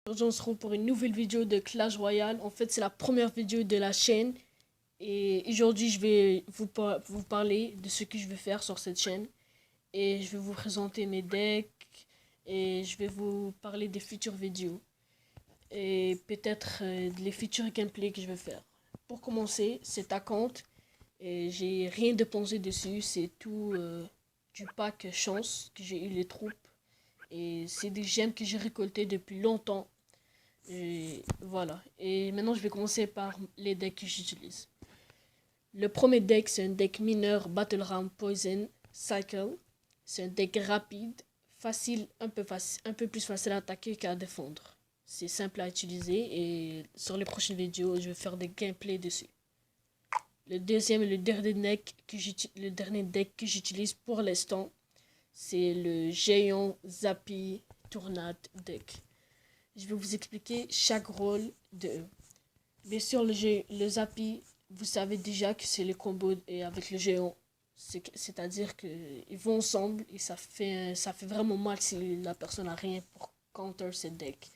Aujourd'hui, on se retrouve pour une nouvelle vidéo de Clash Royale. En fait, c'est la première vidéo de la chaîne. Et aujourd'hui, je vais vous parler de ce que je vais faire sur cette chaîne. Et je vais vous présenter mes decks. Et je vais vous parler des futures vidéos. Et peut-être les futurs gameplays que je vais faire. Pour commencer, cet account, j'ai rien dépensé dessus. C'est tout du pack chance que j'ai eu les troupes. Et c'est des gemmes que j'ai récoltées depuis longtemps. Et voilà. Et maintenant, je vais commencer par les decks que j'utilise. Le premier deck, c'est un deck mineur Battle Ram Poison Cycle. C'est un deck rapide, facile, un peu plus facile à attaquer qu'à défendre. C'est simple à utiliser et sur les prochaines vidéos, je vais faire des gameplays dessus. Le deuxième et le dernier deck que j'utilise pour l'instant, c'est le Géant Zappy Tornade deck. Je vais vous expliquer chaque rôle de eux. Bien sûr, le Zappy, vous savez déjà que c'est le combo avec le géant. C'est-à-dire qu'ils vont ensemble et ça fait vraiment mal si la personne n'a rien pour counter ce deck.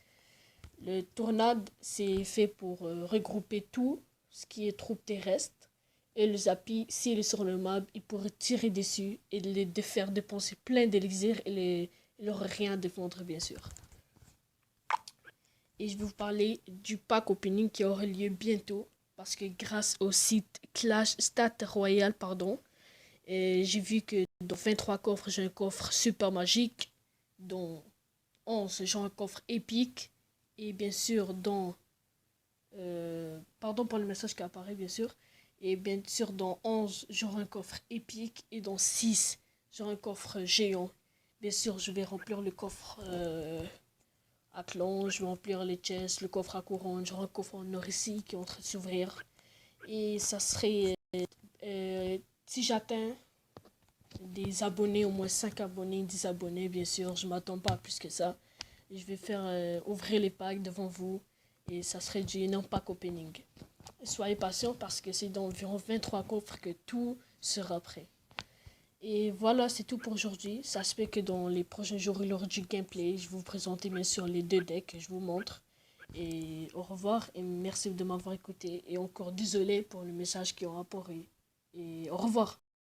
Le Tornade, c'est fait pour regrouper tout ce qui est troupes terrestres. Et le Zappy, s'il est sur le map, il pourrait tirer dessus et les faire dépenser plein d'élixir et il n'aurait rien à défendre, bien sûr. Et je vais vous parler du pack opening qui aura lieu bientôt. Parce que grâce au site Clash Stat Royale, j'ai vu que dans 23 coffres, j'ai un coffre super magique. Dans 11, j'ai un coffre épique. Et bien sûr, pardon pour le message qui apparaît, bien sûr. Et bien sûr, dans 11, j'aurai un coffre épique. Et dans 6, j'aurai un coffre géant. Bien sûr, je vais remplir le coffre à clan, je vais remplir les chests, le coffre à couronne, j'aurai un coffre en or ici qui est en train de s'ouvrir. Et ça serait, si j'atteins des abonnés, au moins 5 abonnés, 10 abonnés, bien sûr, je m'attends pas à plus que ça. Je vais faire ouvrir les packs devant vous et ça serait du énorme pack opening. Soyez patients parce que c'est dans environ 23 coffres que tout sera prêt. Et voilà, c'est tout pour aujourd'hui. Ça se fait que dans les prochains jours, il y aura du gameplay. Je vais vous présenter bien sûr les deux decks, je vous montre. Et au revoir et merci de m'avoir écouté. Et encore désolé pour le message qui aura apparu. Et au revoir.